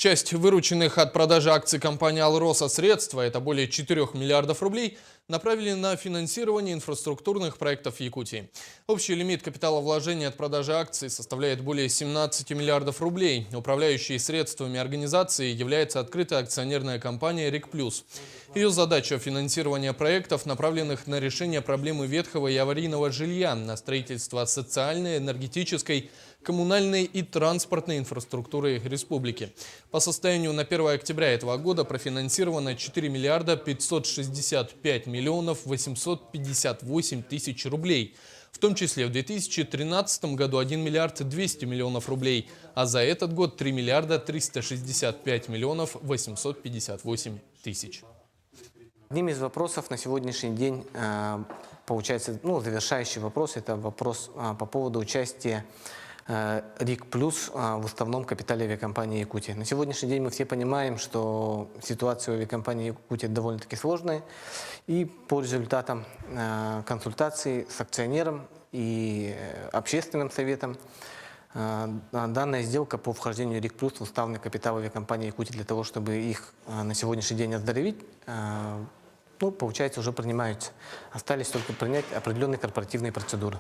Часть вырученных от продажи акций компании «Алроса» средства, это более 4 миллиардов рублей, направили на финансирование инфраструктурных проектов в Якутии. Общий лимит капиталовложения от продажи акций составляет более 17 миллиардов рублей. Управляющей средствами организации является открытая акционерная компания «РИК Плюс». Ее задача – финансирование проектов, направленных на решение проблемы ветхого и аварийного жилья, на строительство социальной, энергетической, коммунальной и транспортной инфраструктуры республики. По состоянию на 1 октября этого года профинансировано 4 миллиарда 565 миллионов 858 тысяч рублей. В том числе в 2013 году 1 миллиард 200 миллионов рублей, а за этот год 3 миллиарда 365 миллионов 858 тысяч. Одним из вопросов на сегодняшний день, получается, завершающий вопрос, это вопрос по поводу участия РИК Плюс в уставном капитале авиакомпании «Якутия». На сегодняшний день мы все понимаем, что ситуация в авиакомпании «Якутия» довольно-таки сложная. И по результатам консультаций с акционером и общественным советом данная сделка по вхождению РИК Плюс в уставный капитал авиакомпании «Якутия» для того, чтобы их на сегодняшний день оздоровить, получается, уже принимаются. Остались только принять определенные корпоративные процедуры.